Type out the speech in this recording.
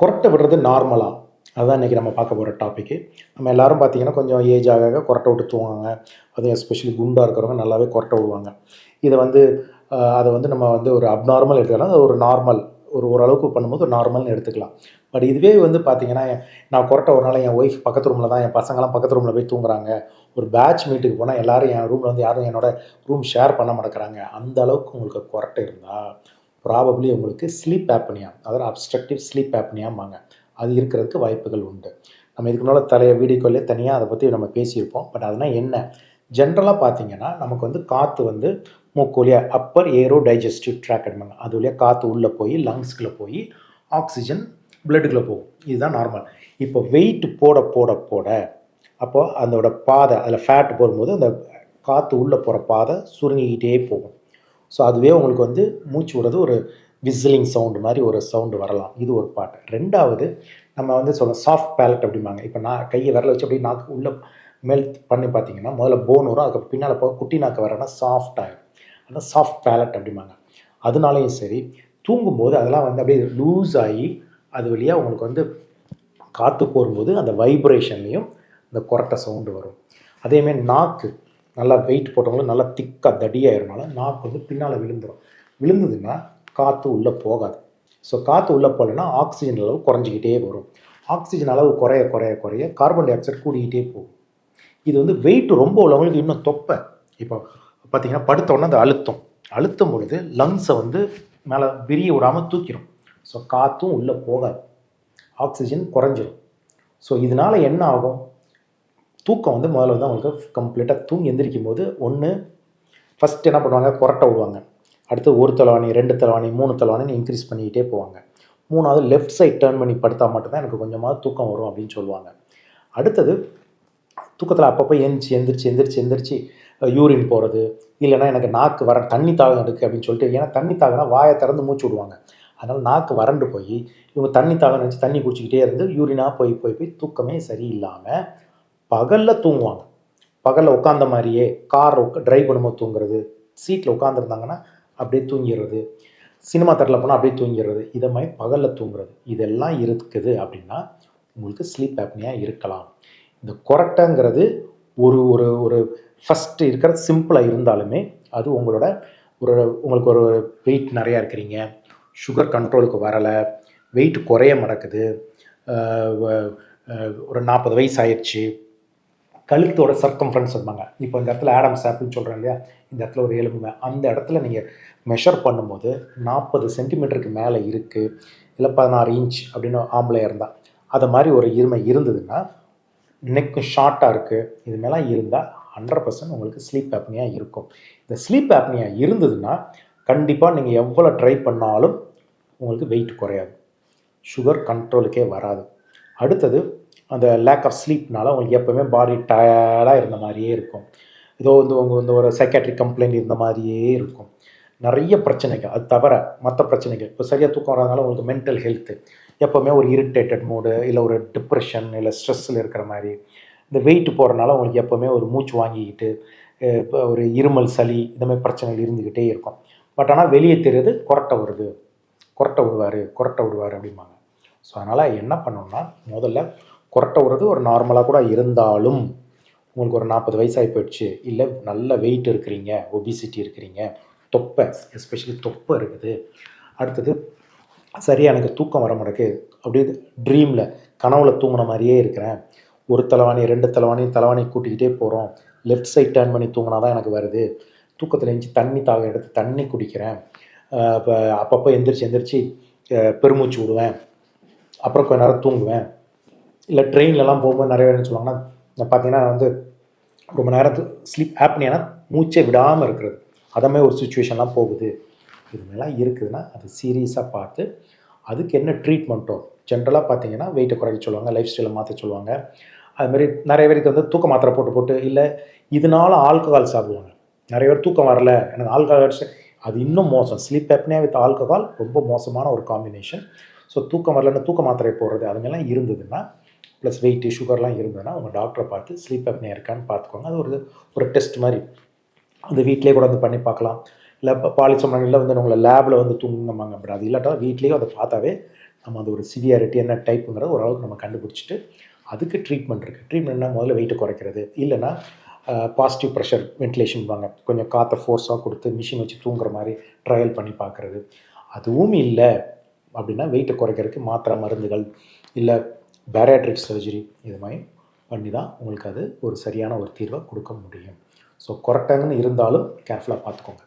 கொரட்டை விடுறது நார்மலா? அதுதான் இன்றைக்கி நம்ம பார்க்க போகிற டாப்பிக்கு. நம்ம எல்லோரும் பார்த்திங்கன்னா கொஞ்சம் ஏஜ் ஆக ஆக கொரட்டை விட்டு தூங்குவாங்க. அதுவும் எஸ்பெஷலி குண்டாக இருக்கிறவங்க நல்லாவே கொரட்டை விடுவாங்க. இதை வந்து அதை வந்து நம்ம வந்து ஒரு அப்நார்மல் எடுத்துக்கலாம். அது ஒரு நார்மல் ஓரளவுக்கு பண்ணும்போது ஒரு நார்மல்னு எடுத்துக்கலாம். பட் இதுவே வந்து பார்த்திங்கன்னா, நான் கொரட்டை ஒரு நாள் என் ஒய்ஃப் பக்கத்து ரூமில் தான், என் பசங்கள்லாம் பக்கத்து ரூமில் போய் தூங்குறாங்க. ஒரு பேட்ச் மீட்டுக்கு போனால் எல்லோரும் என் ரூமில் வந்து யாரும் என்னோட ரூம் ஷேர் பண்ண மாட்டேங்கிறாங்க. அந்த அளவுக்கு உங்களுக்கு கொரட்டை இருந்தால் ப்ராபப்ளி உங்களுக்கு ஸ்லீப் ஆப்னியா, அதாவது அப்ஸ்ட்ரக்டிவ் ஸ்லீப் ஆப்னியாம்பாங்க. அது இருக்கிறதுக்கு வாய்ப்புகள் உண்டு. நம்ம இதுக்கு முன்னால் வீடியோக்குள்ளே தனியாக அதை பற்றி நம்ம பேசியிருப்போம். பட் அதனால் என்ன, ஜென்ரலாக பார்த்தீங்கன்னா நமக்கு வந்து காற்று வந்து மூக்கு வழியாக அப்பர் ஏரோ டைஜஸ்டிவ் ட்ராக் எடுப்பாங்க. அது வழியாக காற்று உள்ளே போய் லங்ஸ்குள்ளே போய் ஆக்சிஜன் பிளட்டுக்குள்ளே போகும். இதுதான் நார்மல். இப்போ வெயிட் போட போட போட அப்போ அதோட பாதை, அதில் ஃபேட் போடும்போது அந்த காற்று உள்ளே போகிற பாதை சுருங்கிக்கிட்டே போகும். ஸோ அதுவே உங்களுக்கு வந்து மூச்சு விடுறது ஒரு விசிலிங் சவுண்டு மாதிரி ஒரு சவுண்டு வரலாம். இது ஒரு பாட்டு. ரெண்டாவது நம்ம வந்து சொல்லலாம் சாஃப்ட் பேலட் அப்படிம்பாங்க. இப்போ நான் கையை விரல வச்சு அப்படியே நாக்கு உள்ளே மேல் பண்ணி பார்த்தீங்கன்னா முதல்ல போன் வரும், அதுக்கு பின்னால் போக குட்டி நாக்கு வரனா சாஃப்ட் ஆகிடும். அதான் சாஃப்ட் பேலட் அப்படிம்பாங்க. அதனாலையும் சரி, தூங்கும்போது அதெல்லாம் வந்து அப்படியே லூஸ் ஆகி அது வழியாக உங்களுக்கு வந்து காற்று போகும்போது அந்த வைப்ரேஷன்லேயும் இந்த கொரட்டை சவுண்டு வரும். அதேமாதிரி நாக்கு நல்லா வெயிட் போட்டவங்களும் நல்லா திக்காக தடியாகிறனால நாக்கு வந்து பின்னால் விழுந்ததுன்னா காற்று உள்ளே போகாது. ஸோ காற்று உள்ளே போகலைன்னா ஆக்சிஜன் அளவு குறைஞ்சிக்கிட்டே வரும். ஆக்சிஜன் அளவு குறைய குறைய குறைய கார்பன் டை ஆக்சைடு கூடிக்கிட்டே போகும். இது வந்து வெயிட் ரொம்ப உள்ளவங்களுக்கு இன்னும் தொப்பை. இப்போ பார்த்தீங்கன்னா படுத்தோடனே அந்த அழுத்தும் பொழுது லங்ஸை வந்து மேலே விரிய விடாமல் தூக்கிடும். ஸோ காற்றும் உள்ளே போகாது, ஆக்சிஜன் குறைஞ்சிடும். ஸோ இதனால் என்ன ஆகும், தூக்கம் வந்து முதல்ல வந்து அவங்களுக்கு கம்ப்ளீட்டாக தூங்கி எந்திரிக்கும் போது ஃபஸ்ட் என்ன பண்ணுவாங்க, கொரட்டை விடுவாங்க. அடுத்து 1 தலவாணி 2 தலவாணி 3 தலவாணின்னு இன்க்ரீஸ் பண்ணிக்கிட்டே போவாங்க. 3வது லெஃப்ட் சைட் டேர்ன் பண்ணி படுத்தால் மட்டும்தான் எனக்கு கொஞ்சமாவது தூக்கம் வரும் அப்படின்னு சொல்லுவாங்க. அடுத்தது தூக்கத்தில் அப்பப்போ எந்திரிச்சு யூரின் போகிறது, இல்லைனா எனக்கு நாக்கு தண்ணி தாகம் எடுக்கு அப்படின்னு சொல்லிட்டு, ஏன்னா தண்ணி தாகனா வாயை திறந்து மூச்சு விடுவாங்க. அதனால் நாக்கு வறண்டு போய் இவங்க தண்ணி தாகம் நினச்சி தண்ணி குடிச்சிக்கிட்டே இருந்து யூரினாக போய் தூக்கமே சரியில்லாமல் பகலில் தூங்குவாங்க. பகலில் உட்காந்த மாதிரியே கார் ட்ரைவ் பண்ணும்போது தூங்குறது, சீட்டில் உட்காந்துருந்தாங்கன்னா அப்படியே தூங்கிடுறது, சினிமா தேட்டரில் போனால் அப்படியே தூங்கிடுறது, இதை மாதிரி பகலில் தூங்குறது, இதெல்லாம் இருக்குது அப்படின்னா உங்களுக்கு ஸ்லீப் ஆப்னியா இருக்கலாம். இந்த கொரட்டைங்கிறது ஒரு ஒரு ஒரு ஃபஸ்ட்டு இருக்கிறது சிம்பிளாக இருந்தாலுமே அது உங்களுக்கு ஒரு வெயிட் நிறையா இருக்கிறீங்க, சுகர் கண்ட்ரோலுக்கு வரலை, வெயிட் குறைய மாட்டேங்குது, ஒரு 40 வயசு ஆயிடுச்சு, கழுத்தோட சர்க்கம்ஃபரன்ஸ் இருப்பாங்க. இப்போ இந்த இடத்துல ஆடம்ஸ் ஆப்பிள்னு சொல்கிறேன் இல்லையா, இந்த இடத்துல ஒரு எலும்புங்க, அந்த இடத்துல நீங்கள் மெஷர் பண்ணும்போது 40 சென்டிமீட்டருக்கு மேலே இருக்குது, இல்லை 16 இன்ச் அப்படின்னு ஆம்பளையாக இருந்தால், அது மாதிரி ஒரு இருந்ததுன்னா, நெக்கு ஷார்ட்டாக இருக்குது, இது மேலே இருந்தால் 100% உங்களுக்கு ஸ்லீப் ஆப்னியா இருக்கும். இந்த ஸ்லீப் ஆப்னியா இருந்ததுன்னா கண்டிப்பாக நீங்கள் எவ்வளோ ட்ரை பண்ணாலும் உங்களுக்கு வெயிட் குறையாது, சுகர் கண்ட்ரோலுக்கே வராது. அடுத்தது அந்த லேக் ஆஃப் ஸ்லீப்னால உங்களுக்கு எப்போவுமே பாடி டயர்டாக இருந்த மாதிரியே இருக்கும். ஏதோ வந்து வந்து ஒரு சைக்காட்ரிக் கம்ப்ளைண்ட் இருந்த மாதிரியே இருக்கும். நிறைய பிரச்சனைகள், அது தவிர மற்ற பிரச்சனைகள், இப்போ சரியாக தூக்கம் வராதனால உங்களுக்கு மென்டல் ஹெல்த்து, எப்போவுமே ஒரு இரிட்டேட்டட் மூடு, இல்லை ஒரு டிப்ரெஷன், இல்லை ஸ்ட்ரெஸ்ஸில் இருக்கிற மாதிரி, இந்த வெயிட் போகிறனால உங்களுக்கு எப்போவுமே ஒரு மூச்சு வாங்கிக்கிட்டு இப்போ ஒரு இருமல் சளி இந்த மாதிரி பிரச்சனைகள் இருந்துக்கிட்டே இருக்கும். பட் ஆனால் வெளியே தெரியுது கொரட்டை விடுவார் அப்படிம்பாங்க. ஸோ அதனால் என்ன பண்ணணும்னா, முதல்ல கொரட்டை விடுறது ஒரு நார்மலாக கூட இருந்தாலும் உங்களுக்கு ஒரு 40 வயசாகி போயிடுச்சு, இல்லை நல்ல வெயிட் இருக்கிறீங்க, ஒபிசிட்டி இருக்கிறீங்க, தொப்பை எஸ்பெஷலி தொப்பை இருக்குது, அடுத்தது சரியாக எனக்கு தூக்கம் வர மாட்டேங்குது, அப்படியே ட்ரீமில் கனவுல தூங்கின மாதிரியே இருக்கிறேன், 1 தலவாணி 2 தலவாணி கூட்டிக்கிட்டே போகிறோம், லெஃப்ட் சைட் டேர்ன் பண்ணி தூங்கினா தான் எனக்கு வருது, தூக்கத்தில் எழுந்துச்சி தண்ணி தாகம் எடுத்து தண்ணி குடிக்கிறேன், இப்போ அப்பப்போ எந்திரிச்சு பெருமூச்சு விடுவேன், அப்புறம் கொஞ்ச நேரம் தூங்குவேன், இல்லை ட்ரெயின்லலாம் போகும்போது நிறைய பேர் என்ன சொல்லுவாங்கன்னா, பார்த்தீங்கன்னா வந்து ரொம்ப நேரத்துக்கு ஸ்லீப் ஆப்னியானா மூச்சை விடாமல் இருக்கிறது, அதே ஒரு சுச்சுவேஷன்லாம் போகுது, இதுமாதிரிலாம் இருக்குதுன்னா அது சீரியஸாக பார்த்து அதுக்கு என்ன ட்ரீட்மெண்ட்டோ, ஜென்ரலாக பார்த்தீங்கன்னா வெயிட்டை குறைக்க சொல்லுவாங்க, லைஃப் ஸ்டைலை மாற்ற சொல்லுவாங்க. அதுமாதிரி நிறைய பேருக்கு வந்து தூக்க மாத்திரை போட்டு இல்லை இதனால் ஆல்கஹால் சாப்பிடுவாங்க. நிறைய பேர் தூக்கம் வரல எனக்கு ஆல்கஹால் அடிச்சு, அது இன்னும் மோசம். ஸ்லீப் ஆப்னியா வித் ஆல்கஹால் ரொம்ப மோசமான ஒரு காம்பினேஷன். ஸோ தூக்கம் வரலன்னு தூக்க மாத்திரை போடுறது அதுமாதிரிலாம் இருந்ததுன்னா, ப்ளஸ் வெயிட்டு சுகர்லாம் இருந்ததுன்னா உங்கள் டாக்டரை பார்த்து ஸ்லீப் ஆப்னியா இருக்கான்னு பார்த்துக்கோங்க. அது ஒரு டெஸ்ட் மாதிரி, அது வீட்டிலே கூட வந்து பண்ணி பார்க்கலாம். இல்லை பாலிசோம்னோகிராஃபியில் வந்து உங்களை லேபில் வந்து தூங்குங்கம்பாங்க, பட் அது இல்லாட்டா வீட்லேயும் அதை பார்த்தாவே நம்ம அது ஒரு சிவியாரிட்டி என்ன டைப்புங்கிறத ஓரளவுக்கு நம்ம கண்டுபிடிச்சிட்டு அதுக்கு ட்ரீட்மெண்ட் இருக்குது. ட்ரீட்மெண்ட்னா முதல்ல வெயிட்டை குறைக்கிறது, இல்லைன்னா பாசிட்டிவ் ப்ரெஷர் வென்டிலேஷன் வாங்க, கொஞ்சம் காற்றை ஃபோர்ஸாக கொடுத்து மிஷின் வச்சு தூங்குற மாதிரி ட்ரையல் பண்ணி பார்க்குறது. அதுவும் இல்லை அப்படின்னா வெயிட்டை குறைக்கிறதுக்கு மாத்திரை மருந்துகள் இல்லை பேரியாட்ரிக் சர்ஜரி இது மாதிரி பண்ணி தான் உங்களுக்கு அது ஒரு சரியான ஒரு தீர்வை கொடுக்க முடியும். ஸோ குறைட்டாங்கன்னு இருந்தாலும் கேர்ஃபுல்லாக பார்த்துக்கோங்க.